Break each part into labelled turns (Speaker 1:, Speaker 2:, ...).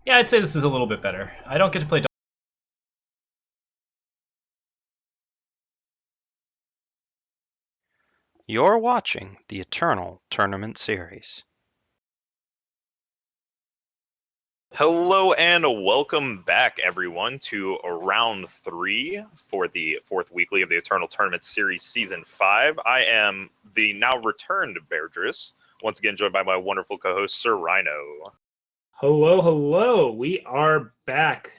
Speaker 1: Yeah, I'd say this is a little bit better. I don't get to play.
Speaker 2: You're watching the Eternal Tournament Series.
Speaker 3: Hello and welcome back, everyone, to round 3 for the 4th weekly of the Eternal Tournament Series Season 5. I am the now returned Bairdrus, once again joined by my wonderful co-host, Sir Rhino.
Speaker 4: Hello, hello. We are back.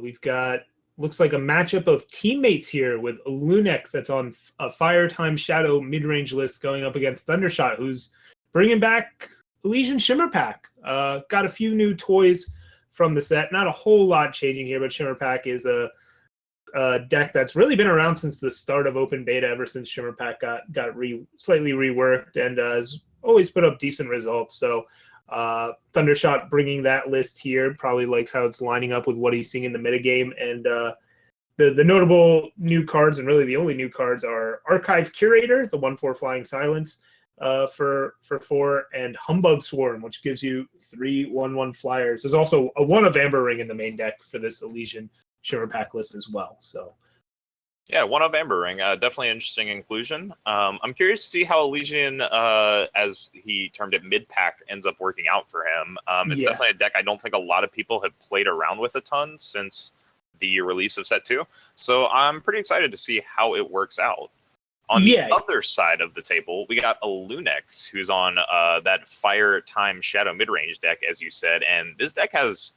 Speaker 4: We've got, looks like a matchup of teammates here with Elunex that's on a Firetime Shadow mid-range list going up against Thundershot, who's bringing back Elysian Shimmer Pack. Got a few new toys from the set. Not a whole lot changing here, but Shimmer Pack is a deck that's really been around since the start of open beta, ever since Shimmer Pack got slightly reworked, and has always put up decent results. So Thundershot bringing that list here, probably likes how it's lining up with what he's seeing in the metagame. And the notable new cards, and really the only new cards, are Archive Curator, the 1/4 Flying Silence for 4, and Humbug Swarm, which gives you 3 1/1 flyers. There's also a 1 of Amber Ring in the main deck for this Elysian Shimmer Pack list as well. So
Speaker 3: Yeah, 1 of Amber Ring, definitely an interesting inclusion. I'm curious to see how Elysian, as he termed it, mid-pack, ends up working out for him. It's definitely a deck I don't think a lot of people have played around with a ton since the release of Set 2. So I'm pretty excited to see how it works out. On the other side of the table, we got Elunex, who's on that Fire Time Shadow mid-range deck, as you said. And this deck has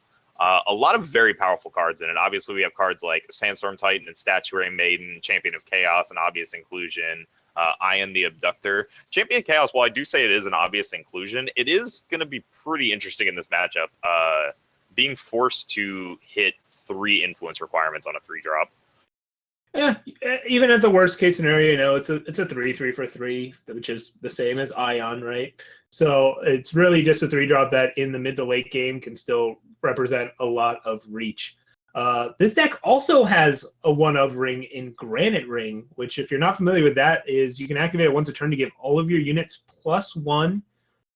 Speaker 3: a lot of very powerful cards in it. Obviously, we have cards like Sandstorm Titan and Statuary Maiden, Champion of Chaos, an obvious inclusion, Ion the Abductor. Champion of Chaos, while I do say it is an obvious inclusion, it is going to be pretty interesting in this matchup, being forced to hit 3 influence requirements on a 3-drop.
Speaker 4: Yeah, even at the worst case scenario, it's a 3/3 for 3, which is the same as Ion, right? So it's really just a 3-drop that in the mid to late game can still represent a lot of reach. This deck also has a 1 of ring in Granite Ring, which, if you're not familiar with that, is you can activate it once a turn to give all of your units +1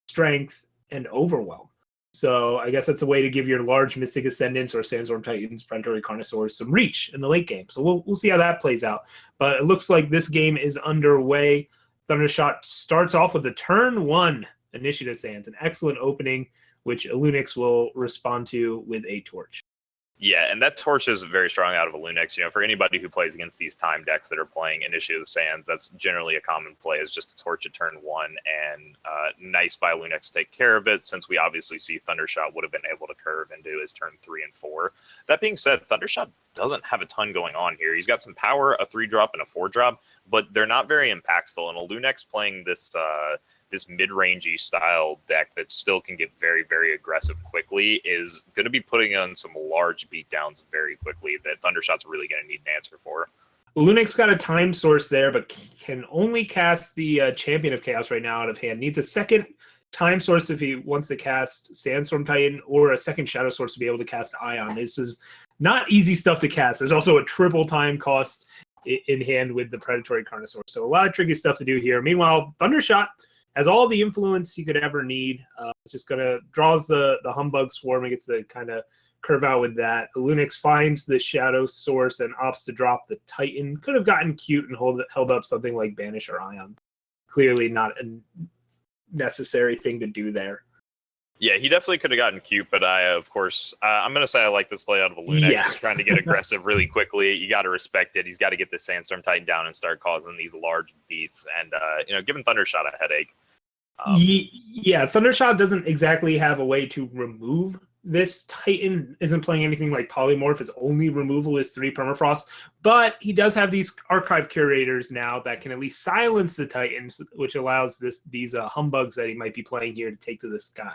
Speaker 4: strength and overwhelm. So I guess that's a way to give your large Mystic Ascendants or Sandstorm Titans, Predatory Carnosaurs some reach in the late game. So we'll see how that plays out. But it looks like this game is underway. Thundershot starts off with the turn 1 Initiative Sands, an excellent opening, which Elunex will respond to with a Torch.
Speaker 3: Yeah, and that Torch is very strong out of Elunex. For anybody who plays against these time decks that are playing Initiative of the Sands, that's generally a common play, is just a Torch at turn 1, and nice by Elunex to take care of it, since we obviously see Thundershot would have been able to curve into his turn 3 and 4. That being said, Thundershot doesn't have a ton going on here. He's got some power, a 3-drop, and a 4-drop, but they're not very impactful, and Elunex playing this mid-rangey style deck that still can get very, very aggressive quickly is going to be putting on some large beatdowns very quickly that Thundershot's really going to need an answer for.
Speaker 4: Elunex got a time source there, but can only cast the Champion of Chaos right now out of hand. Needs a second time source if he wants to cast Sandstorm Titan, or a second Shadow source to be able to cast Ion. This is not easy stuff to cast. There's also a triple time cost in hand with the Predatory Carnosaur. So a lot of tricky stuff to do here. Meanwhile, Thundershot has all the influence he could ever need. It's just draws the Humbug Swarm and gets to kind of curve out with that. Elunex finds the Shadow source and opts to drop the Titan. Could have gotten cute and held up something like Banish or Ion. Clearly not a necessary thing to do there.
Speaker 3: Yeah, he definitely could have gotten cute, but I'm going to say I like this play out of Elunex.
Speaker 4: Yeah.
Speaker 3: He's trying to get aggressive really quickly. You got to respect it. He's got to get the Sandstorm Titan down and start causing these large beats, and giving Thundershot a headache.
Speaker 4: Yeah, Thundershot doesn't exactly have a way to remove this Titan. Isn't playing anything like Polymorph. His only removal is 3 Permafrost, but he does have these Archive Curators now that can at least silence the Titans, which allows these humbugs that he might be playing here to take to the sky.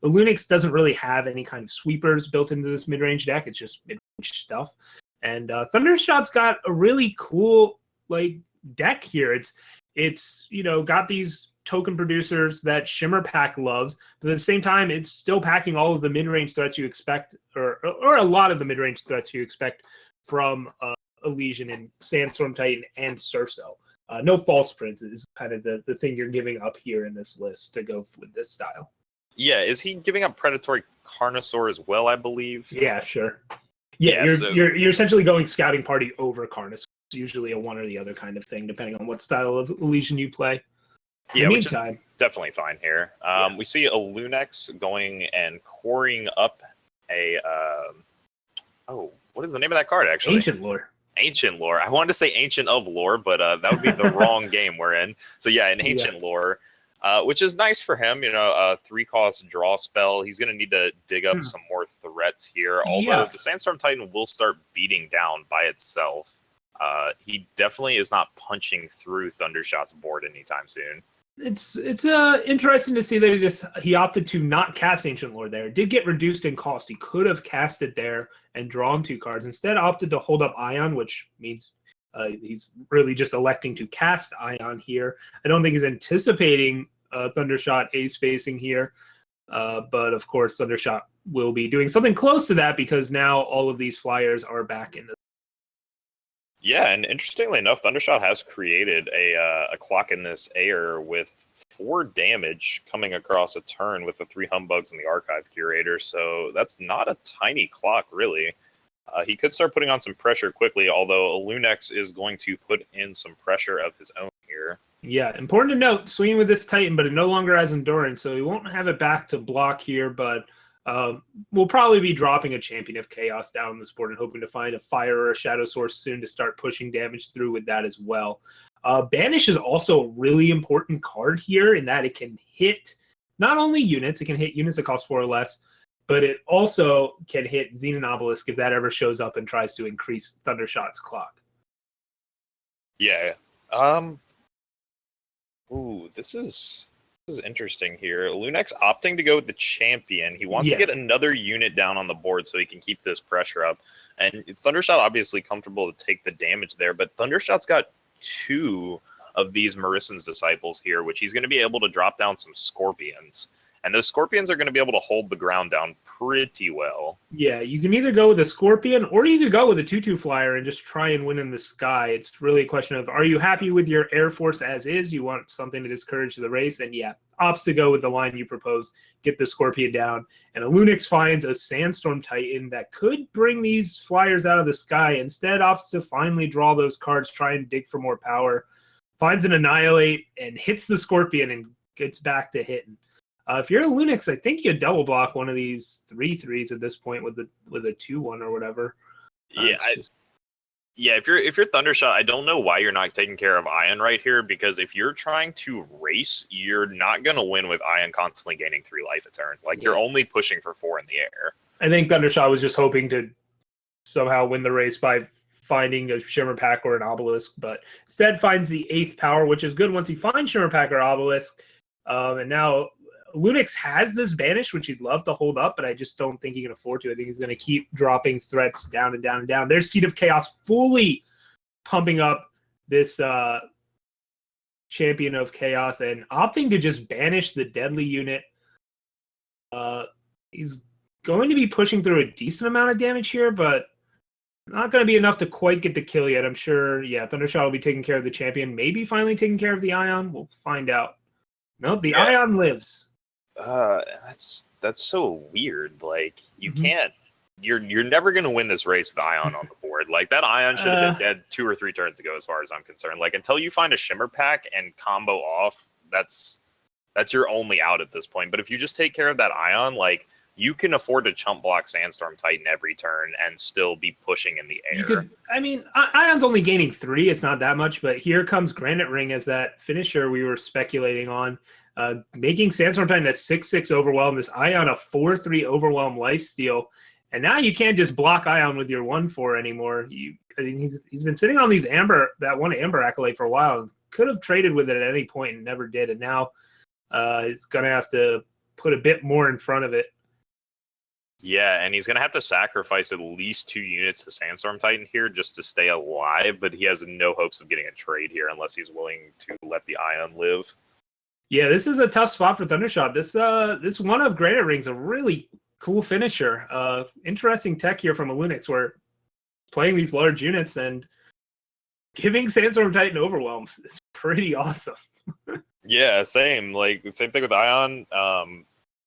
Speaker 4: Elunex doesn't really have any kind of sweepers built into this mid-range deck. It's just mid-range stuff. And Thundershot's got a really cool deck here. It's got these token producers that Shimmer Pack loves, but at the same time, it's still packing all of the mid-range threats you expect, or a lot of the mid-range threats you expect from Elysian and Sandstorm Titan and Surso. No false prints is kind of the thing you're giving up here in this list to go with this style.
Speaker 3: Yeah, is he giving up Predatory Carnosaur as well, I believe?
Speaker 4: Yeah, sure. Yeah, you're essentially going Scouting Party over Carnosaur. It's usually a one or the other kind of thing, depending on what style of Legion you play. In the meantime,
Speaker 3: definitely fine here. We see Elunex going and coring up a what is the name of that card actually?
Speaker 4: Ancient Lore.
Speaker 3: Ancient Lore. I wanted to say Ancient of Lore, but that would be the wrong game we're in. So yeah, an Ancient Lore, which is nice for him. You know, a 3-cost draw spell. He's going to need to dig up some more threats here. Although the Sandstorm Titan will start beating down by itself. He definitely is not punching through Thundershot's board anytime soon.
Speaker 4: It's interesting to see that he opted to not cast Ancient Lore there. It did get reduced in cost. He could have cast it there and drawn 2 cards. Instead, opted to hold up Ion, which means he's really just electing to cast Ion here. I don't think he's anticipating Thundershot A-spacing here, but of course, Thundershot will be doing something close to that because now all of these flyers are back in the.
Speaker 3: Yeah, and interestingly enough, Thundershot has created a clock in this air with 4 damage coming across a turn with the 3 Humbugs and the Archive Curator, so that's not a tiny clock, really. He could start putting on some pressure quickly, although Elunex is going to put in some pressure of his own here.
Speaker 4: Yeah, important to note, swinging with this Titan, but it no longer has Endurance, so he won't have it back to block here, but we'll probably be dropping a Champion of Chaos down this board and hoping to find a Fire or a Shadow Source soon to start pushing damage through with that as well. Banish is also a really important card here in that it can hit not only units, it can hit units that cost 4 or less, but it also can hit Xenon Obelisk if that ever shows up and tries to increase Thundershot's clock.
Speaker 3: Yeah. This is interesting here. Lunex opting to go with the Champion. He wants to get another unit down on the board so he can keep this pressure up. And Thundershot obviously comfortable to take the damage there, but Thundershot's got 2 of these Marissan's Disciples here, which he's going to be able to drop down some Scorpions. And those Scorpions are going to be able to hold the ground down pretty well.
Speaker 4: Yeah, you can either go with a Scorpion or you could go with a 2/2 flyer and just try and win in the sky. It's really a question of, are you happy with your Air Force as is? You want something to discourage the race? And yeah, opts to go with the line you propose, get the Scorpion down. And Elunex finds a Sandstorm Titan that could bring these flyers out of the sky. Instead, opts to finally draw those cards, try and dig for more power. Finds an Annihilate and hits the Scorpion and gets back to hitting. If you're a Elunex, I think you double block one of these 3/3s at this point with a 2/1 or whatever.
Speaker 3: If you're Thundershot, I don't know why you're not taking care of Ion right here, because if you're trying to race, you're not going to win with Ion constantly gaining 3 life a turn. Like, you're only pushing for 4 in the air.
Speaker 4: I think Thundershot was just hoping to somehow win the race by finding a Shimmer Pack or an Obelisk, but instead finds the 8th power, which is good once he finds Shimmer Pack or Obelisk. And now Elunex has this Banish, which he'd love to hold up, but I just don't think he can afford to. I think he's going to keep dropping threats down and down and down. There's Seed of Chaos fully pumping up this Champion of Chaos and opting to just banish the deadly unit. He's going to be pushing through a decent amount of damage here, but not going to be enough to quite get the kill yet. I'm sure, Thundershot will be taking care of the Champion, maybe finally taking care of the Ion. We'll find out. Nope, the Ion lives.
Speaker 3: That's so weird. Like, you can't. You're never going to win this race with Ion on the board. Like, that Ion should have been dead 2 or 3 turns ago, as far as I'm concerned. Like, until you find a Shimmer Pack and combo off, that's your only out at this point. But if you just take care of that Ion, like, you can afford to chump block Sandstorm Titan every turn and still be pushing in the air.
Speaker 4: Ion's only gaining 3. It's not that much, but here comes Granite Ring as that finisher we were speculating on. Making Sandstorm Titan a 6/6 Overwhelm, this Ion a 4/3 Overwhelm Lifesteal, and now you can't just block Ion with your 1/4 anymore. He's been sitting on these that one Amber Acolyte for a while. Could have traded with it at any point and never did, and now he's gonna have to put a bit more in front of it.
Speaker 3: Yeah, and he's gonna have to sacrifice at least 2 units to Sandstorm Titan here just to stay alive, but he has no hopes of getting a trade here unless he's willing to let the Ion live. Yeah,
Speaker 4: this is a tough spot for Thundershot. This one of Granite Ring's a really cool finisher. Interesting tech here from Elunex, where playing these large units and giving Sandstorm Titan overwhelms is pretty awesome.
Speaker 3: Yeah, same. Like, the same thing with Ion.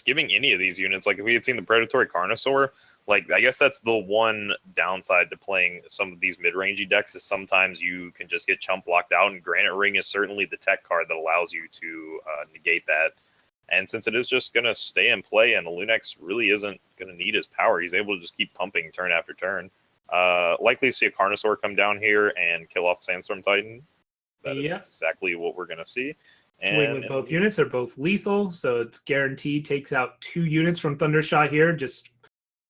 Speaker 3: giving any of these units, like if we had seen the Predatory Carnosaur, like I guess that's the one downside to playing some of these mid-rangey decks is sometimes you can just get chump blocked out, and Granite Ring is certainly the tech card that allows you to negate that. And since it is just going to stay in play, and Elunex really isn't going to need his power, he's able to just keep pumping turn after turn. Likely see a Carnosaur come down here and kill off Sandstorm Titan. That is exactly what we're going to see.
Speaker 4: Swing with both units. They're both lethal, so it's guaranteed takes out 2 units from Thundershot here.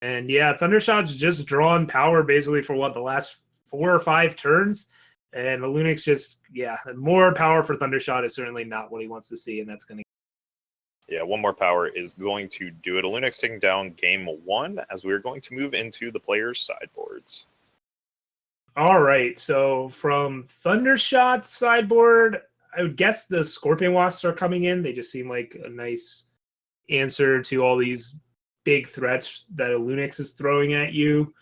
Speaker 4: And yeah, Thundershot's just drawn power basically for the last 4 or 5 turns. And Elunex just, more power for Thundershot is certainly not what he wants to see, and that's going to.
Speaker 3: Yeah, 1 more power is going to do it. Elunex taking down game 1 as we're going to move into the players' sideboards.
Speaker 4: All right, so from Thundershot's sideboard, I would guess the Scorpion Wasps are coming in. They just seem like a nice answer to all these big threats that Elunex is throwing at you.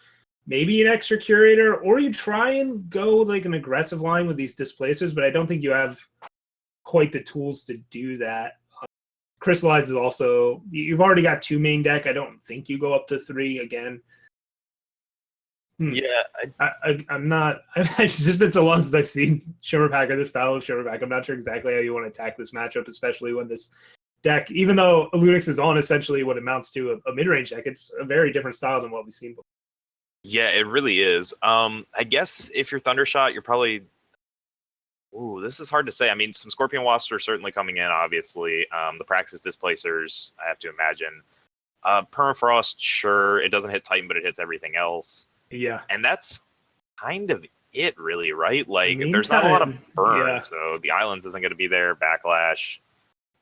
Speaker 4: Maybe an extra Curator, or you try and go like an aggressive line with these Displacers, but I don't think you have quite the tools to do that. Crystallize is also, you've already got 2 main deck. I don't think you go up to 3 again.
Speaker 3: Yeah,
Speaker 4: I'm not. It's just been so long since I've seen Shimmer Pack or this style of Shimmer Pack. I'm not sure exactly how you want to attack this matchup, especially when this deck, even though Elunex is on essentially what amounts to a mid-range deck, it's a very different style than what we've seen before.
Speaker 3: Yeah, it really is. I guess if you're Thundershot, you're probably. Ooh, this is hard to say. I mean, some Scorpion Wasps are certainly coming in, obviously. The Praxis Displacers, I have to imagine. Permafrost, sure. It doesn't hit Titan, but it hits everything else.
Speaker 4: Yeah.
Speaker 3: And that's kind of it, really, right? Like, there's not a lot of burn, so the Islands isn't going to be there. Backlash.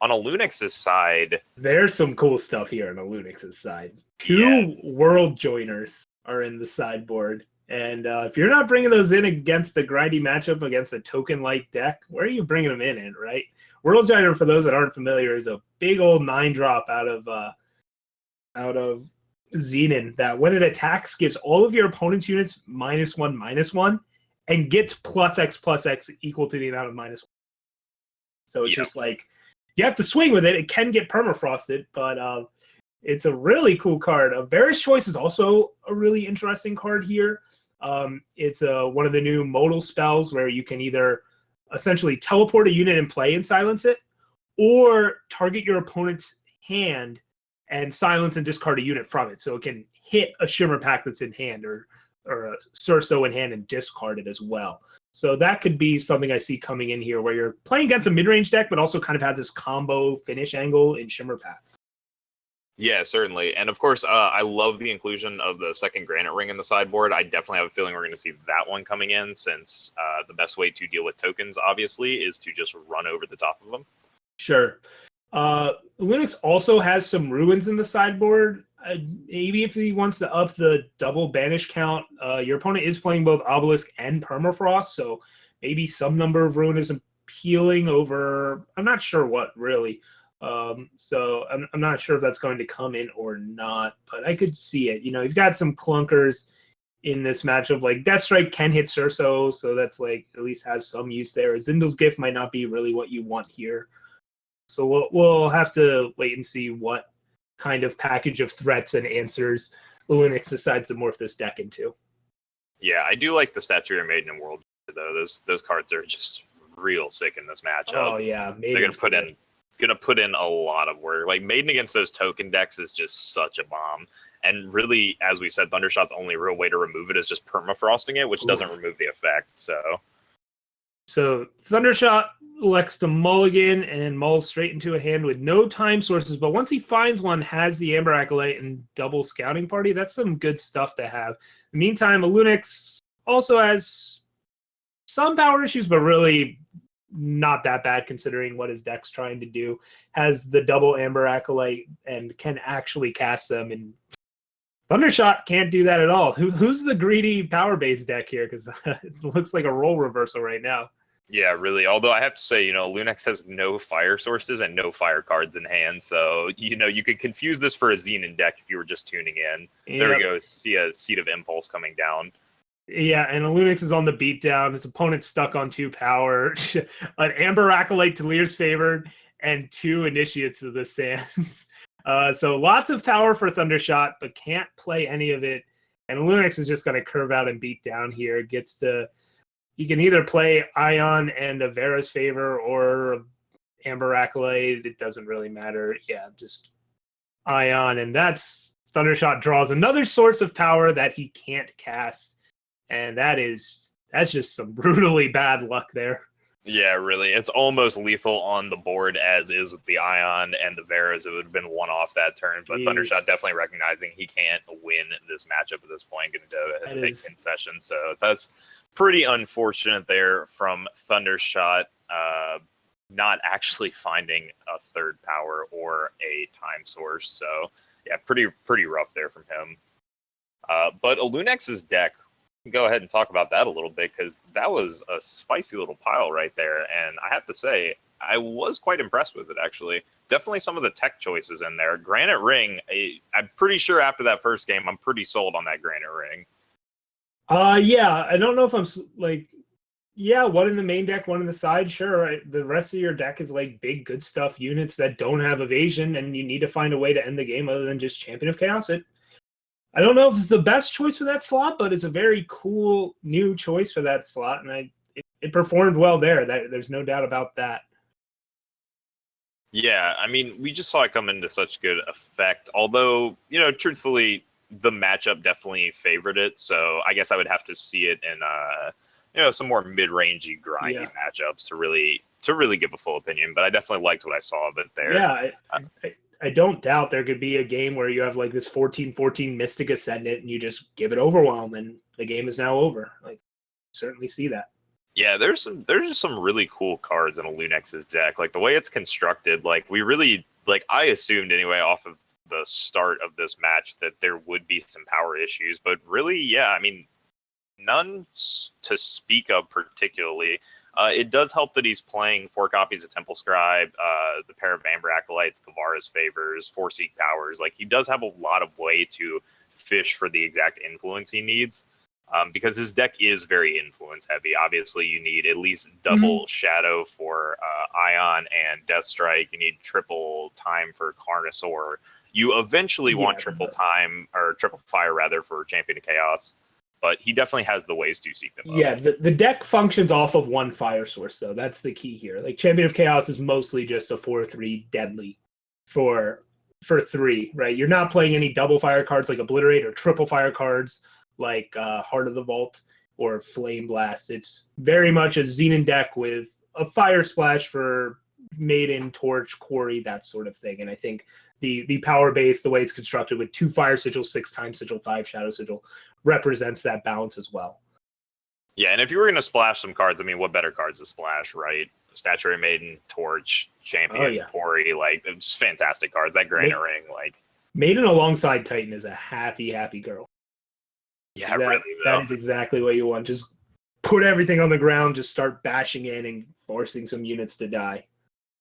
Speaker 3: On Elunex's side...
Speaker 4: There's some cool stuff here on Elunex's side. 2 World Joiners are in the sideboard. And if you're not bringing those in against a grindy matchup against a token-like deck, where are you bringing them in, right? World Joiner, for those that aren't familiar, is a big old 9-drop out of Xenon that when it attacks gives all of your opponent's units -1/-1 and gets +X equal to the amount of -1. So it's just like you have to swing with it. It can get permafrosted, but it's a really cool card. Various Choice is also a really interesting card here. It's one of the new modal spells where you can either essentially teleport a unit in play and silence it, or target your opponent's hand and silence and discard a unit from it. So it can hit a Shimmer Pack that's in hand or a Surso in hand and discard it as well. So that could be something I see coming in here where you're playing against a mid-range deck, but also kind of has this combo finish angle in Shimmer Pack.
Speaker 3: Yeah, certainly. And of course, I love the inclusion of the second Granite Ring in the sideboard. I definitely have a feeling we're going to see that one coming in since the best way to deal with tokens, obviously, is to just run over the top of them.
Speaker 4: Sure. Elunex also has some Ruins in the sideboard. Maybe if he wants to up the double banish count, your opponent is playing both Obelisk and Permafrost, so maybe some number of Ruin is appealing over, I'm not sure what, really. So I'm not sure if that's going to come in or not, but I could see it. You know, you've got some clunkers in this matchup, like Deathstrike can hit Surso, so that's like at least has some use there. Zindel's Gift might not be really what you want here. So we'll have to wait and see what kind of package of threats and answers Elunex decides to morph this deck into.
Speaker 3: Yeah, I do like the Statue of Maiden in World, though. Those cards are just real sick in this matchup.
Speaker 4: Oh yeah,
Speaker 3: they're gonna put in a lot of work. Like Maiden against those token decks is just such a bomb. And really, as we said, Thundershot's only real way to remove it is just permafrosting it, which doesn't remove the effect. So
Speaker 4: Thundershot elects to mulligan and mulls straight into a hand with no time sources, but once he finds one, has the Amber Acolyte and double Scouting Party. That's some good stuff to have. In the meantime, Elunex also has some power issues, but really not that bad considering what his deck's trying to do. Has the double Amber Acolyte and can actually cast them, and Thundershot can't do that at all. Who's the greedy power-based deck here? Because it looks like a role reversal right now.
Speaker 3: Yeah, really. Although I have to say, Elunex has no fire sources and no fire cards in hand. So, you could confuse this for a Xenon deck if you were just tuning in. Yep. There we go. See a Seed of Impulse coming down.
Speaker 4: Yeah, and Elunex is on the beatdown. His opponent's stuck on 2 power. An Amber Acolyte to Lear's favored and 2 Initiates of the Sands. So lots of power for Thundershot, but can't play any of it. And Elunex is just going to curve out and beat down here. You can either play Ion and a Vera's Favor or Amber Acolyte. It doesn't really matter. Yeah, just Ion. And that's Thundershot draws another source of power that he can't cast. And that's just some brutally bad luck there.
Speaker 3: Yeah, really. It's almost lethal on the board, as is with the Ion and the Veras. It would have been one off that turn, but
Speaker 4: Jeez.
Speaker 3: Thundershot definitely recognizing he can't win this matchup at this point, going to take concessions. So that's pretty unfortunate there from Thundershot, not actually finding a third power or a time source. So yeah, pretty rough there from him. But Elunex's deck, go ahead and talk about that a little bit, because that was a spicy little pile right there, and I have to say I was quite impressed with it. Actually, definitely some of the tech choices in there. Granite Ring, I'm pretty sure after that first game I'm pretty sold on that Granite Ring.
Speaker 4: Yeah, I don't know if I'm like, yeah, one in the main deck, one in the side, sure, right? The rest of your deck is like big good stuff units that don't have evasion, and you need to find a way to end the game other than just Champion of Chaos. I don't know if it's the best choice for that slot, but it's a very cool new choice for that slot, and it performed well there. There's no doubt about that.
Speaker 3: Yeah, I mean, we just saw it come into such good effect. Although, truthfully, the matchup definitely favored it. So I guess I would have to see it in some more mid-rangey, grindy matchups to really give a full opinion. But I definitely liked what I saw of it there.
Speaker 4: Yeah, I don't doubt there could be a game where you have like this 14-14 Mystic Ascendant and you just give it Overwhelm and the game is now over. Like, certainly see that.
Speaker 3: Yeah, there's just some really cool cards in Elunex's deck. Like the way it's constructed, like I assumed anyway off of the start of this match that there would be some power issues, but really, yeah, I mean, none to speak of particularly. It does help that he's playing 4 copies of Temple Scribe, the pair of Amber Acolytes, the Vara's Favors, 4 Seek Powers. Like, he does have a lot of way to fish for the exact influence he needs, because his deck is very influence heavy. Obviously, you need at least double Shadow for Ion and Death Strike. You need triple time for Carnosaur. You eventually want triple time, or triple fire rather, for Champion of Chaos. But he definitely has the ways to seek them up.
Speaker 4: Yeah, the deck functions off of one fire source, though. That's the key here. Like, Champion of Chaos is mostly just a 4/3 deadly for 3, right? You're not playing any double fire cards like Obliterate or triple fire cards like Heart of the Vault or Flame Blast. It's very much a Xenon deck with a fire splash for Maiden, Torch, Quarry, that sort of thing. And I think the power base, the way it's constructed with 2 fire sigils, 6 time sigil, 5 shadow sigil, represents that balance as well.
Speaker 3: Yeah, and if you were going to splash some cards, I mean, what better cards to splash, right? Statuary Maiden, Torch, Champion, Quarry, like, just fantastic cards. That Granite Ring, like...
Speaker 4: Maiden alongside Titan is a happy, happy girl.
Speaker 3: Yeah, really, though.
Speaker 4: That is exactly what you want. Just put everything on the ground, just start bashing in and forcing some units to die.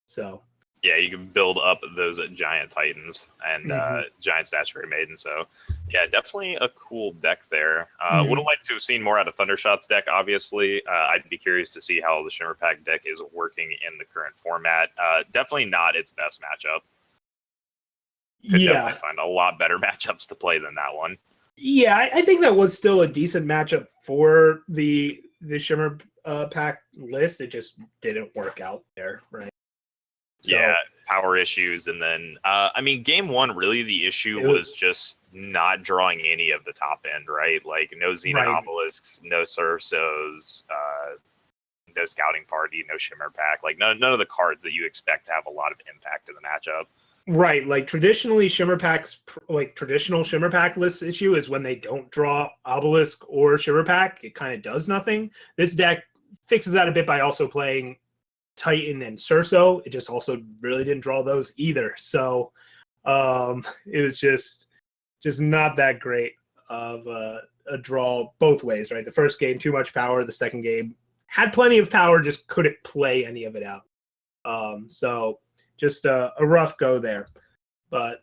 Speaker 4: So...
Speaker 3: yeah, you can build up those giant Titans and giant Statuary Maiden. So, yeah, definitely a cool deck there. Would have liked to have seen more out of Thundershot's deck, obviously. I'd be curious to see how the Shimmer Pack deck is working in the current format. Definitely not its best matchup. Could definitely find a lot better matchups to play than that one.
Speaker 4: Yeah, I think that was still a decent matchup for the Shimmer Pack list. It just didn't work out there, right? So,
Speaker 3: yeah, power issues. And then, I mean, game 1, really the issue was just not drawing any of the top end, right? Like, no Xenon Obelisks, no Sursos, no Scouting Party, no Shimmer Pack. Like, none of the cards that you expect to have a lot of impact in the matchup.
Speaker 4: Right, like traditionally Shimmer Pack's, like traditional Shimmer Pack list issue is when they don't draw Obelisk or Shimmer Pack, it kind of does nothing. This deck fixes that a bit by also playing Titan and Surso. It just also really didn't draw those either. So it was just not that great of a draw both ways, right? The first game, too much power. The second game had plenty of power, just couldn't play any of it out. So just a rough go there. But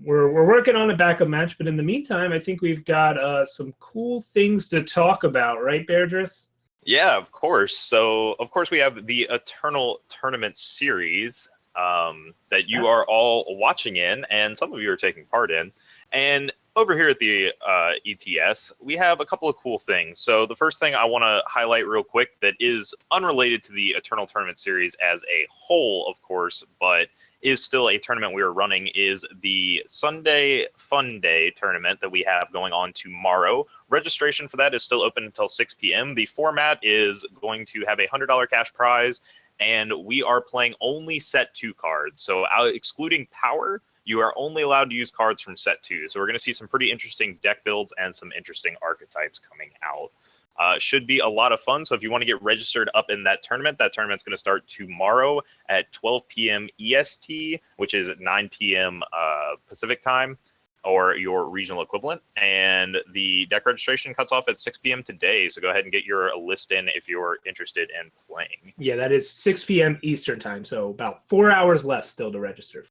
Speaker 4: we're working on a backup match. But in the meantime, I think we've got some cool things to talk about, right, Bairdrus?
Speaker 3: Yeah, of course. So, of course, we have the Eternal Tournament Series. that you are all watching in, and some of you are taking part in. And over here at the ETS, we have a couple of cool things. So the first thing I want to highlight real quick that is unrelated to the Eternal Tournament Series as a whole, of course, but is still a tournament we are running, is the Sunday Fun Day tournament that we have going on tomorrow. Registration for that is still open until 6 p.m. The format is going to have a $100 cash prize, and we are playing only set 2 cards. So excluding power, you are only allowed to use cards from set 2. So we're going to see some pretty interesting deck builds and some interesting archetypes coming out. Should be a lot of fun. So if you want to get registered up in that tournament's going to start tomorrow at 12 p.m. EST, which is at 9 p.m. Pacific time, or your regional equivalent. And the deck registration cuts off at 6 p.m. today. So go ahead and get your list in if you're interested in playing.
Speaker 4: Yeah, that is 6 p.m. Eastern time. So about 4 hours left still to register.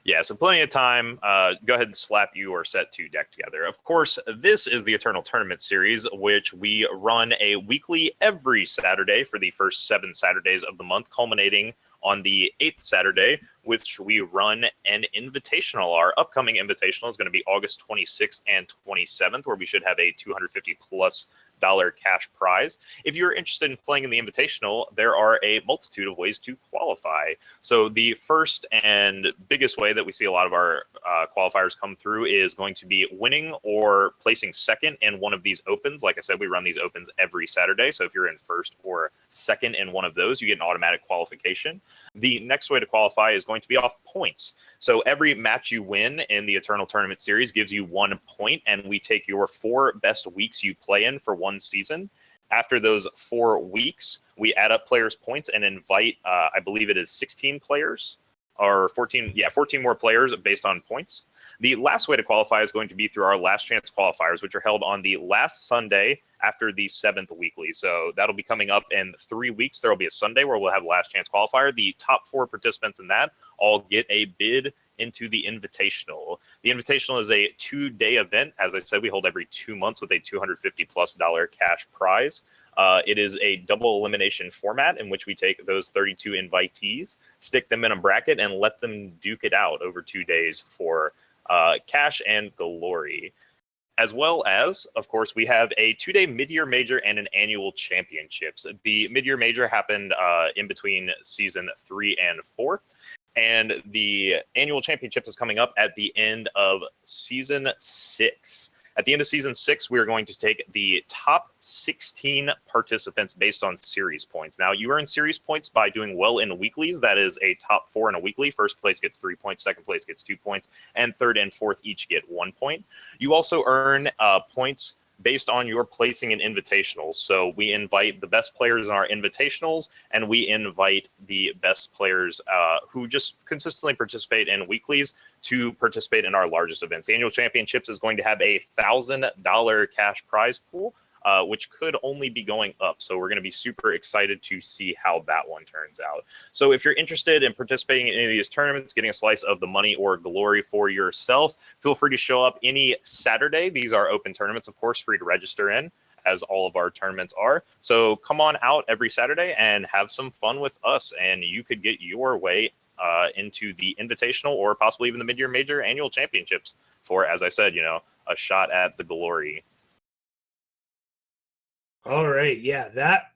Speaker 3: Yeah, so plenty of time. Go ahead and slap your set 2 deck together. Of course, this is the Eternal Tournament Series, which we run a weekly every Saturday for the first 7 Saturdays of the month, culminating on the 8th Saturday, which we run an invitational. Our upcoming invitational is going to be August 26th and 27th, where we should have a $250+ cash prize. If you're interested in playing in the invitational, there are a multitude of ways to qualify. So the first and biggest way that we see a lot of our qualifiers come through is going to be winning or placing second in one of these opens. Like I said, we run these opens every Saturday. So if you're in first or second in one of those, you get an automatic qualification. The next way to qualify is going to be off points. So every match you win in the Eternal Tournament Series gives you 1 point, and we take your 4 best weeks you play in for one season. After those 4 weeks, we add up players' points and invite, I believe it is 16 players, or 14 more players based on points. The last way to qualify is going to be through our last chance qualifiers, which are held on the last Sunday after the 7th weekly. So that'll be coming up in 3 weeks. There will be a Sunday where we'll have last chance qualifier. The top 4 participants in that all get a bid into the Invitational. The Invitational is a 2-day event. As I said, we hold every 2 months with a $250+ cash prize. It is a double elimination format in which we take those 32 invitees, stick them in a bracket, and let them duke it out over 2 days for cash and glory. As well as, of course, we have a 2-day mid-year major and an annual championships. The mid-year major happened in between season 3 and 4. And the annual championships is coming up at the end of season 6. At the end of season 6, we are going to take the top 16 participants based on series points. Now, you earn series points by doing well in weeklies. That is a top 4 in a weekly. First place gets 3 points, second place gets 2 points, and third and fourth each get 1 point. You also earn points based on your placing in invitationals. So we invite the best players in our invitationals, and we invite the best players who just consistently participate in weeklies to participate in our largest events. The annual championships is going to have a $1,000 cash prize pool, which could only be going up. So we're going to be super excited to see how that one turns out. So if you're interested in participating in any of these tournaments, getting a slice of the money or glory for yourself, feel free to show up any Saturday. These are open tournaments, of course, free to register in, as all of our tournaments are. So come on out every Saturday and have some fun with us, and you could get your way into the Invitational or possibly even the Mid-Year Major Annual Championships for, as I said, a shot at the glory.
Speaker 4: All right. Yeah, that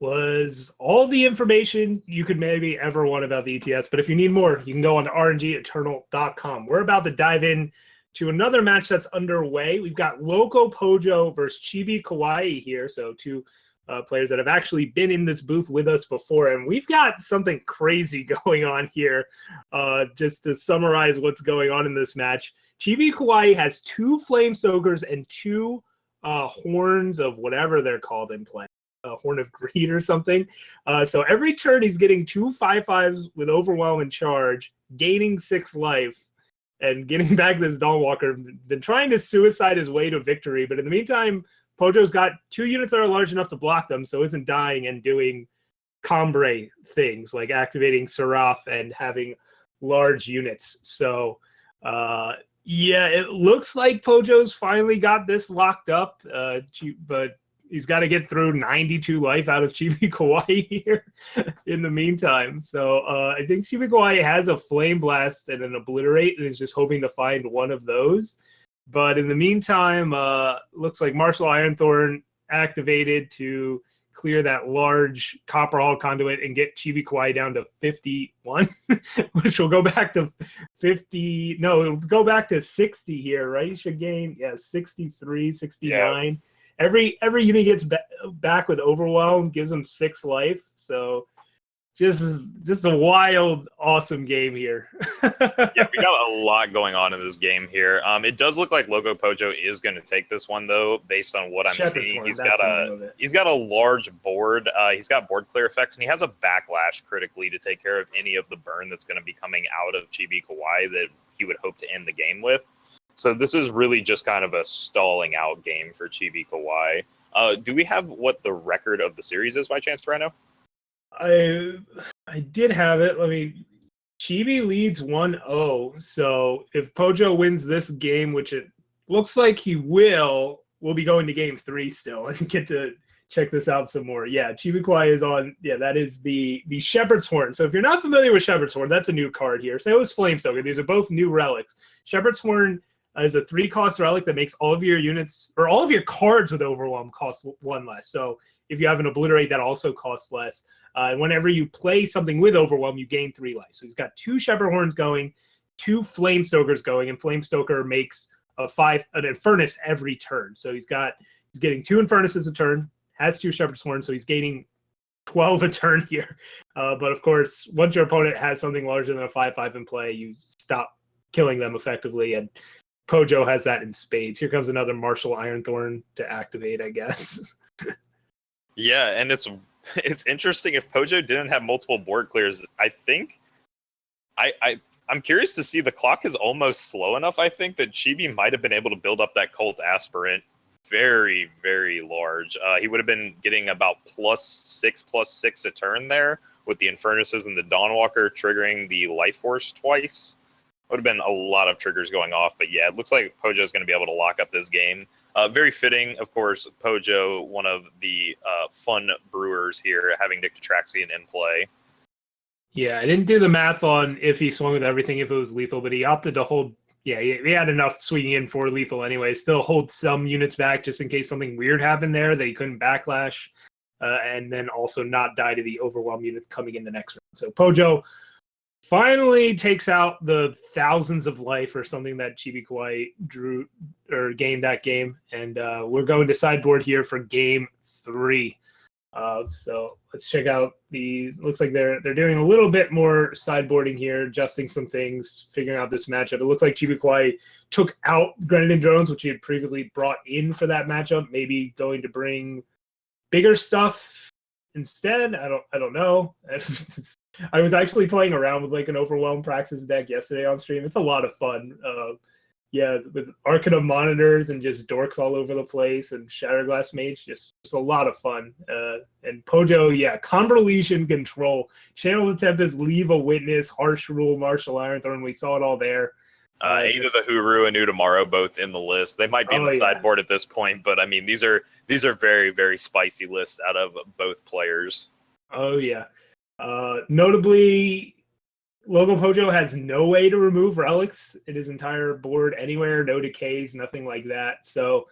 Speaker 4: was all the information you could maybe ever want about the ETS. But if you need more, you can go on to aReNGeeternal.com. We're about to dive in to another match that's underway. We've got LocoPojo versus ChibiKawaii here. So 2 players that have actually been in this booth with us before. And we've got something crazy going on here. Just to summarize what's going on in this match, ChibiKawaii has 2 Flamestokers and 2 horns of whatever they're called in play, horn of greed or something. So every turn he's getting 2 5/5s with overwhelm and charge, gaining 6 life, and getting back this Dawnwalker. Been trying to suicide his way to victory, but in the meantime, Pojo's got 2 units that are large enough to block them, so isn't dying and doing Combre things like activating Seraph and having large units. So yeah, it looks like Pojo's finally got this locked up, but he's got to get through 92 life out of ChibiKawaii here in the meantime. So I think ChibiKawaii has a Flame Blast and an Obliterate and is just hoping to find one of those. But in the meantime, looks like Martial Ironthorn activated to clear that large Copper Hall conduit and get ChibiKawaii down to 51, which will go back to 50. No, it'll go back to 60 here, right? You should gain, 63, 69. Yeah. Every unit gets back with Overwhelm, gives them 6 life. So just a wild, awesome game here.
Speaker 3: Yeah, we got a lot going on in this game here. It does look like LocoPojo is going to take this one though, based on what I'm seeing. He's got a large board. He's got board clear effects, and he has a backlash critically to take care of any of the burn that's going to be coming out of ChibiKawaii that he would hope to end the game with. So this is really just kind of a stalling out game for ChibiKawaii. Do we have what the record of the series is by chance, Rhino?
Speaker 4: I did have it. Chibi leads 1-0. So if Pojo wins this game, which it looks like he will, we'll be going to game 3 still and get to check this out some more. Yeah, ChibiKawaii is on. Yeah, that is the Shepherd's Horn. So if you're not familiar with Shepherd's Horn, that's a new card here. So it was Flamestoker. These are both new relics. Shepherd's Horn is a 3-cost relic that makes all of your units or all of your cards with Overwhelm cost 1 less. So if you have an Obliterate, that also costs less. And whenever you play something with Overwhelm, you gain 3 life. So he's got 2 Shepherd Horns going, 2 Flamestokers going, and Flamestoker makes an Infernus every turn. So he's getting 2 Infernuses a turn, has 2 Shepherd's Horns, so he's gaining 12 a turn here. But of course, once your opponent has something larger than a 5/5 in play, you stop killing them effectively, and Pojo has that in spades. Here comes another Martial Ironthorn to activate, I guess.
Speaker 3: Yeah, and it's interesting if Pojo didn't have multiple board clears. I think I'm curious to see. The clock is almost slow enough, I think, that Chibi might have been able to build up that Cult Aspirant very, very large. He would have been getting about +6/+6 a turn there with the Infernuses and the Dawnwalker triggering the Life Force twice. Would have been a lot of triggers going off, but yeah, it looks like Pojo is going to be able to lock up this game. Very fitting, of course, Pojo, one of the fun brewers here, having Nick Detraxian in play.
Speaker 4: Yeah, I didn't do the math on if he swung with everything, if it was lethal, but he opted to hold. Yeah, he had enough swinging in for lethal anyway. Still hold some units back just in case something weird happened there that he couldn't backlash, and then also not die to the Overwhelm units coming in the next round. So Pojo finally takes out the thousands of life or something that ChibiKawaii drew or gained that game. And we're going to sideboard here for game 3. So let's check out these. Looks like they're doing a little bit more sideboarding here, adjusting some things, figuring out this matchup. It looked like ChibiKawaii took out Grenade and Drones, which he had previously brought in for that matchup, maybe going to bring bigger stuff instead. I don't know. I was actually playing around with like an Overwhelm Praxis deck yesterday on stream. It's a lot of fun. With Arcanum monitors and just dorks all over the place and Shatterglass Mage, just a lot of fun. And Pojo, Comber Legion Control, Channel the Tempest, Leave a Witness, Harsh Rule, Martial Ironthorn. We saw it all there.
Speaker 3: 8 of the Huru and Utamaro both in the list. They might be in the sideboard at this point, but I mean these are very, very spicy lists out of both players.
Speaker 4: Oh yeah. Notably, LocoPojo has no way to remove relics in his entire board anywhere, no decays, nothing like that. So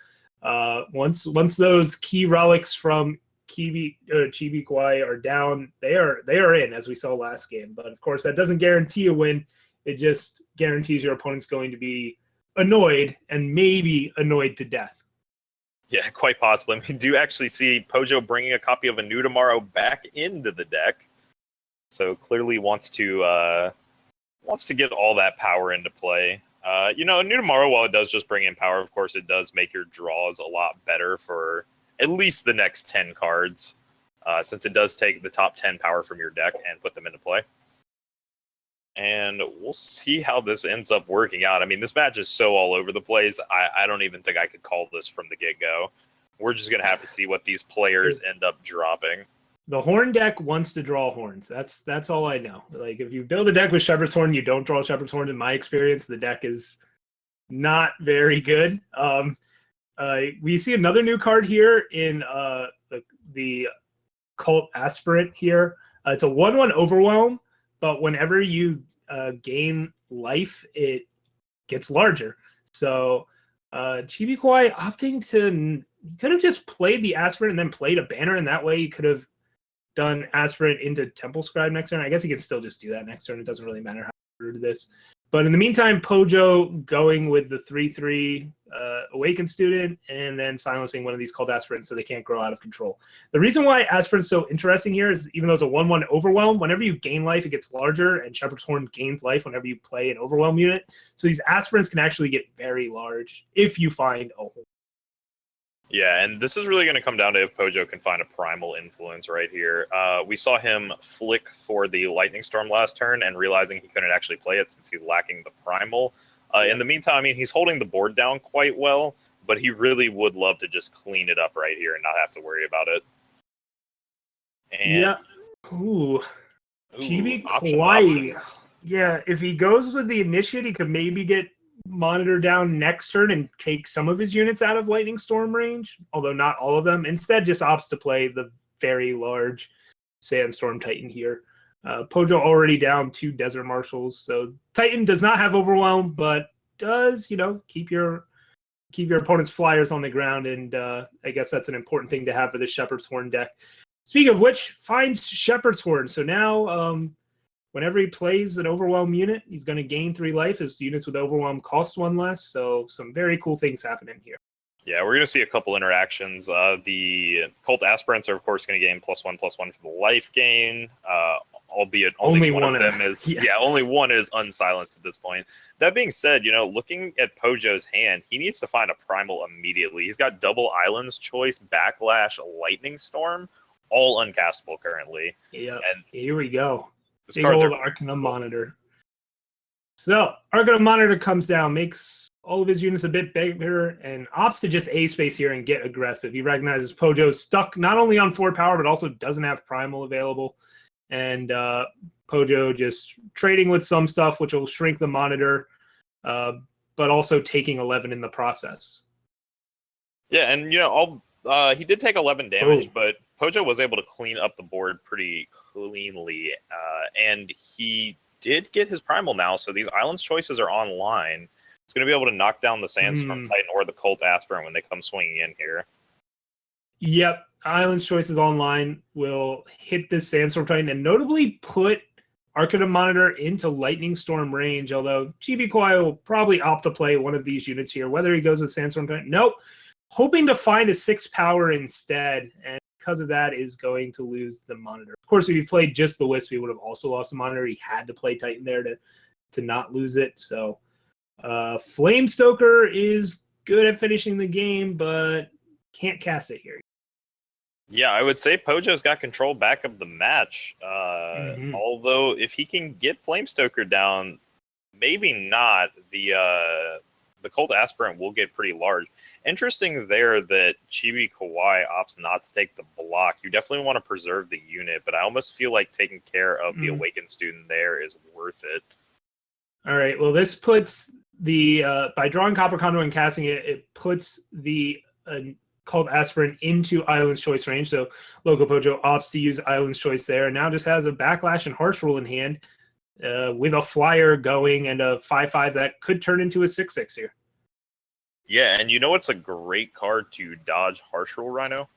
Speaker 4: once those key relics from ChibiKawaii are down, they are in, as we saw last game. But of course, that doesn't guarantee a win. It just guarantees your opponent's going to be annoyed and maybe annoyed to death.
Speaker 3: Yeah, quite possibly. We do actually see Pojo bringing a copy of Anu Tomorrow back into the deck. So clearly wants to get all that power into play. Anu Tomorrow, while it does just bring in power, of course, it does make your draws a lot better for at least the next 10 cards, since it does take the top 10 power from your deck and put them into play. And we'll see how this ends up working out. I mean, this match is so all over the place. I don't even think I could call this from the get-go. We're just going to have to see what these players end up dropping.
Speaker 4: The Horn deck wants to draw horns. That's all I know. Like, if you build a deck with Shepherd's Horn, you don't draw Shepherd's Horn. In my experience, the deck is not very good. We see another new card here in the Cult Aspirant here. It's a 1/1 Overwhelm, but whenever you gain life, it gets larger. So ChibiKawaii opting to could have just played the Aspirant and then played a banner, and that way you could have done Aspirant into Temple Scribe next turn. I guess he can still just do that next turn. It doesn't really matter how you do this. But in the meantime, Pojo going with the 3/3 Awakened Student and then silencing one of these called Aspirants so they can't grow out of control. The reason why Aspirant's so interesting here is even though it's a 1/1 Overwhelm, whenever you gain life, it gets larger, and Shepherd's Horn gains life whenever you play an Overwhelm unit. So these Aspirants can actually get very large if you find a hole.
Speaker 3: Yeah, and this is really going to come down to if Pojo can find a primal influence right here. We saw him flick for the Lightning Storm last turn and realizing he couldn't actually play it since he's lacking the primal. In the meantime, I mean, he's holding the board down quite well, but he really would love to just clean it up right here and not have to worry about it. And,
Speaker 4: yeah. Ooh.
Speaker 3: Options.
Speaker 4: ChibiKawaii. Yeah, if he goes with the Initiate, he could maybe get Monitor down next turn and take some of his units out of Lightning Storm range, although not all of them. Instead, just opts to play the very large Sandstorm Titan here. Pojo already down 2 Desert Marshals, so Titan does not have Overwhelm, but does, keep your opponent's flyers on the ground, and I guess that's an important thing to have for the Shepherd's Horn deck. Speaking of which, finds Shepherd's Horn. So now, whenever he plays an Overwhelm unit, he's going to gain 3 life. His units with Overwhelm cost 1 less. So some very cool things happening here.
Speaker 3: Yeah, we're going to see a couple interactions. The Cult Aspirants are, of course, going to gain +1/+1 for the life gain, albeit only one of them is only one is unsilenced at this point. That being said, looking at Pojo's hand, he needs to find a primal immediately. He's got double Islands Choice, Backlash, Lightning Storm, all uncastable currently.
Speaker 4: Yeah, and here we go.
Speaker 3: Big
Speaker 4: old Arcana Monitor. So Arcana Monitor comes down, makes all of his units a bit bigger, and opts to just A-space here and get aggressive. He recognizes Pojo's stuck not only on 4 power, but also doesn't have primal available. And Pojo just trading with some stuff, which will shrink the monitor, but also taking 11 in the process.
Speaker 3: Yeah, and he did take 11 damage, but Pojo was able to clean up the board pretty cleanly, and he did get his primal now, so these Islands choices are online. He's going to be able to knock down the Sandstorm Titan or the Cult Aspirant when they come swinging in here.
Speaker 4: Yep, Islands choices online will hit this Sandstorm Titan and notably put Arcana Monitor into Lightning Storm range, although ChibiKawaii will probably opt to play one of these units here, whether he goes with Sandstorm Titan. Nope. Hoping to find a 6 power instead, and because of that is going to lose the monitor. Of course, if he played just the Wisp, he would have also lost the monitor. He had to play Titan there to not lose it. So Flamestoker is good at finishing the game, but can't cast it here.
Speaker 3: Yeah, I would say Pojo's got control back of the match. Although if he can get Flamestoker down, maybe not. The Cult Aspirant will get pretty large. Interesting there that ChibiKawaii opts not to take the block. You definitely want to preserve the unit, but I almost feel like taking care of the Awakened Student there is worth it.
Speaker 4: All right, well, this puts the, by drawing Copper Conduit and casting it, it puts the Cult Aspirant into Island's Choice range. So LocoPojo opts to use Island's Choice there, and now just has a Backlash and Harsh Rule in hand with a Flyer going and a 5/5 that could turn into a 6/6 here.
Speaker 3: Yeah, and it's a great card to dodge Harsh Rule, Rhino?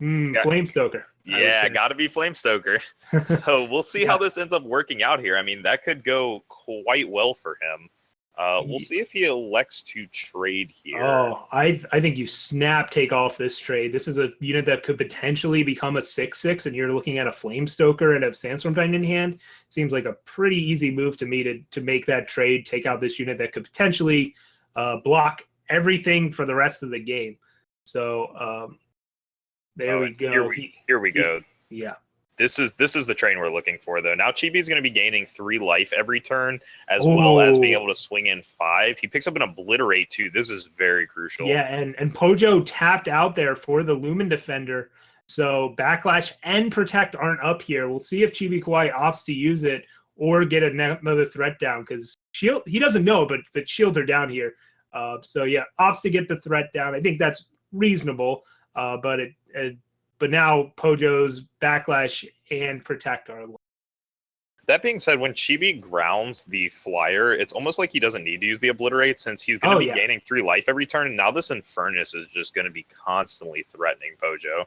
Speaker 4: Flamestoker.
Speaker 3: Yeah, got to be Flamestoker. So we'll see how this ends up working out here. I mean, that could go quite well for him. We'll see if he elects to trade here.
Speaker 4: Oh, I think you take off this trade. This is a unit that could potentially become a 6/6, and you're looking at a Flamestoker and a Sandstorm Titan in hand. Seems like a pretty easy move to me to make that trade, take out this unit that could potentially block everything for the rest of the game. So there we go.
Speaker 3: Here we go.
Speaker 4: Yeah.
Speaker 3: This is the train we're looking for, though. Now Chibi's going to be gaining 3 life every turn, as well as being able to swing in 5. He picks up an Obliterate, too. This is very crucial.
Speaker 4: Yeah, and Pojo tapped out there for the Lumen Defender, so Backlash and Protect aren't up here. We'll see if ChibiKawaii opts to use it or get another threat down, because Shield, he doesn't know, but shields are down here. So yeah, opts to get the threat down. I think that's reasonable, but now Pojo's backlash and protect are.
Speaker 3: That being said, when Chibi grounds the flyer, it's almost like he doesn't need to use the obliterate since he's going to be gaining 3 life every turn. And now this Infernus is just going to be constantly threatening Pojo.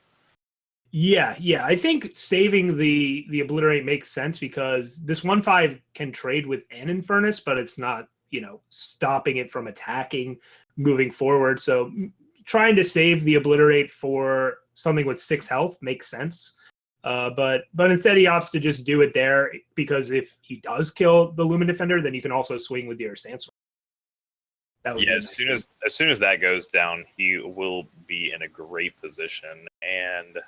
Speaker 4: Yeah. I think saving the obliterate makes sense because this 1/5 can trade with an Infernus, but it's not, stopping it from attacking, moving forward. So trying to save the obliterate for something with 6 health makes sense. But instead he opts to just do it there because if he does kill the Lumen Defender, then you can also swing with your Sandstorm.
Speaker 3: Yeah, as soon as that goes down, he will be in a great position. And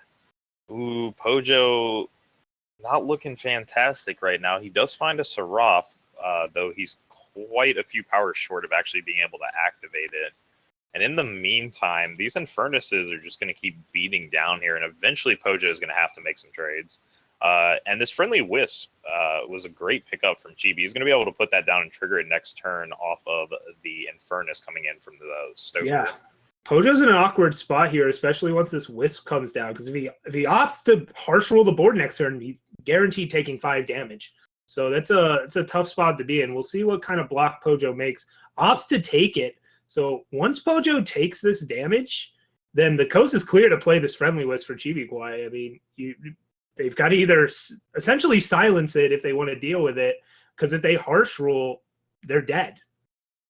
Speaker 3: Pojo not looking fantastic right now. He does find a Seraph, though he's quite a few powers short of actually being able to activate it. And in the meantime, these Infernuses are just going to keep beating down here, and eventually Pojo is going to have to make some trades. And this Friendly Wisp was a great pickup from Chibi. He's going to be able to put that down and trigger it next turn off of the Infernus coming in from the Stoker.
Speaker 4: Yeah, Pojo's in an awkward spot here, especially once this Wisp comes down, because if he opts to harsh rule the board next turn, he's guaranteed taking 5 damage. So it's a tough spot to be in. We'll see what kind of block Pojo makes. Opts to take it. So once Pojo takes this damage, then the coast is clear to play this Friendly Wisp for ChibiKawaii. I mean, they've got to either essentially silence it if they want to deal with it, because if they harsh rule, they're dead.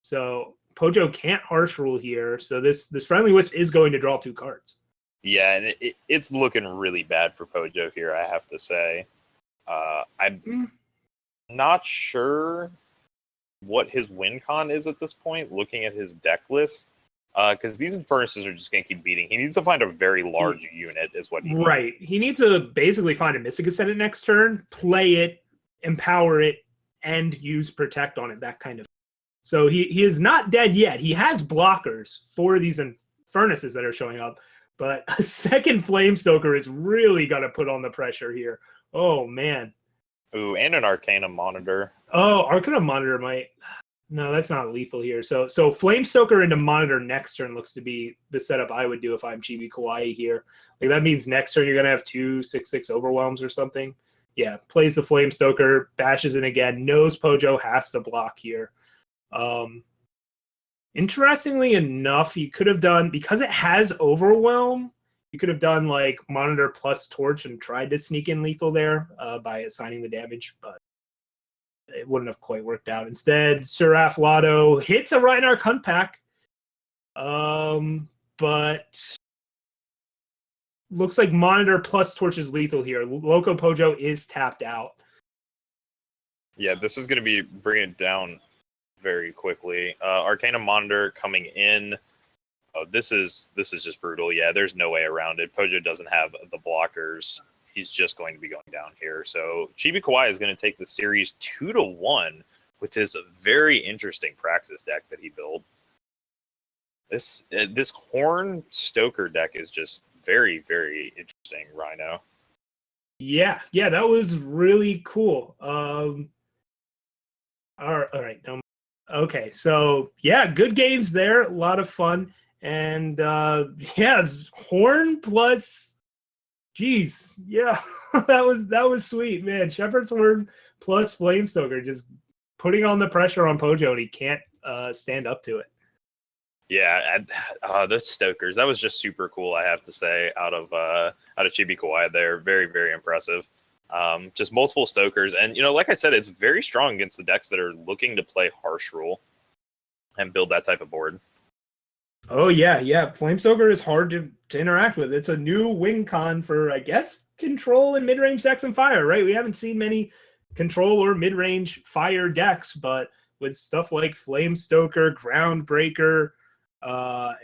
Speaker 4: So Pojo can't harsh rule here. So this Friendly Wisp is going to draw 2 cards.
Speaker 3: Yeah, and it's looking really bad for Pojo here, I have to say. I'm not sure what his win con is at this point, looking at his deck list, because these Infernuses are just going to keep beating. He needs to find a very large unit is what he needs.
Speaker 4: Right. He needs to basically find a Mystic Ascendant next turn, play it, empower it, and use Protect on it, that kind of. So he is not dead yet. He has blockers for these Infernuses that are showing up, but a second Flamestoker is really going to put on the pressure here. Oh, man.
Speaker 3: Ooh, and an Arcana Monitor.
Speaker 4: Oh, Arcana Monitor might. No, that's not lethal here. So Flamestoker into Monitor next turn looks to be the setup I would do if I'm ChibiKawaii here. Like that means next turn you're gonna have 2 6/6 overwhelms or something. Yeah, plays the Flamestoker, bashes in again, knows Pojo has to block here. Interestingly enough, you could have done, because it has Overwhelm, you could have done like Monitor plus Torch and tried to sneak in lethal there by assigning the damage, but it wouldn't have quite worked out. Instead, Seraph Lotto hits a Rhino Hunt Pack, but looks like Monitor plus Torch is lethal here. LocoPojo is tapped out.
Speaker 3: Yeah, this is going to be bringing it down very quickly. Arcana Monitor coming in. Oh, this is just brutal. Yeah, there's no way around it. Pojo doesn't have the blockers. He's just going to be going down here. So ChibiKawaii is going to take the series 2-1 with his very interesting Praxis deck that he built. This Horn Stoker deck is just very, very interesting, Rhino.
Speaker 4: Yeah, that was really cool. All right. Okay, so yeah, good games there. A lot of fun. And it's Horn plus, geez, yeah, that was sweet, man. Shepherd's Horn plus Flamestoker, just putting on the pressure on Pojo, and he can't stand up to it.
Speaker 3: Yeah, the Stokers, that was just super cool, I have to say, out of ChibiKawaii. They're very, very impressive. Just multiple Stokers, and like I said, it's very strong against the decks that are looking to play Harsh Rule and build that type of board.
Speaker 4: Oh yeah. Flamestoker is hard to interact with. It's a new win con for, I guess, control and mid-range decks and fire, right? We haven't seen many control or mid-range fire decks, but with stuff like Flamestoker, Groundbreaker,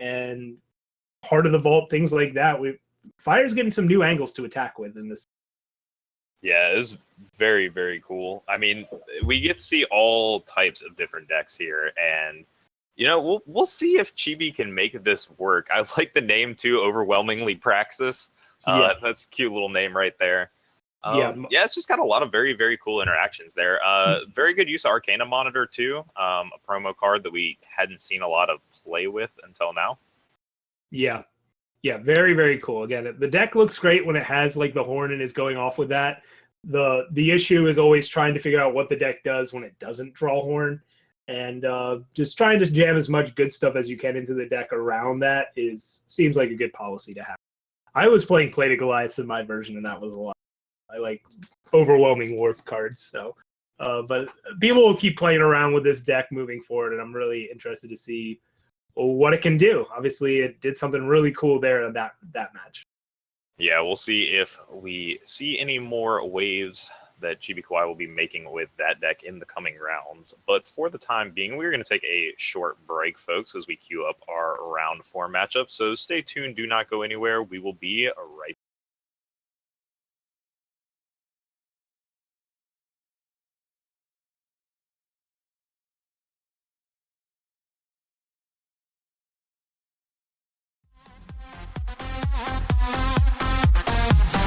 Speaker 4: and Heart of the Vault, things like that, fire's getting some new angles to attack with in this.
Speaker 3: Yeah, it's very, very cool. I mean, we get to see all types of different decks here, and we'll see if Chibi can make this work. I like the name too, Overwhelmingly Praxis. That's a cute little name right there.
Speaker 4: Yeah.
Speaker 3: Yeah, it's just got a lot of very, very cool interactions there. Very good use of Arcana Monitor too. A promo card that we hadn't seen a lot of play with until now.
Speaker 4: Yeah. Yeah, very, very cool. Again, the deck looks great when it has like the horn and is going off with that. The issue is always trying to figure out what the deck does when it doesn't draw horn. And just trying to jam as much good stuff as you can into the deck around that seems like a good policy to have. I was playing Play to Goliaths in my version, and that was a lot. I like overwhelming warp cards. So, but people will keep playing around with this deck moving forward, and I'm really interested to see what it can do. Obviously, it did something really cool there in that match.
Speaker 3: Yeah, we'll see if we see any more waves that ChibiKawaii will be making with that deck in the coming rounds. But for the time being, we're going to take a short break, folks, as we queue up our round 4 matchup. So stay tuned. Do not go anywhere. We will be right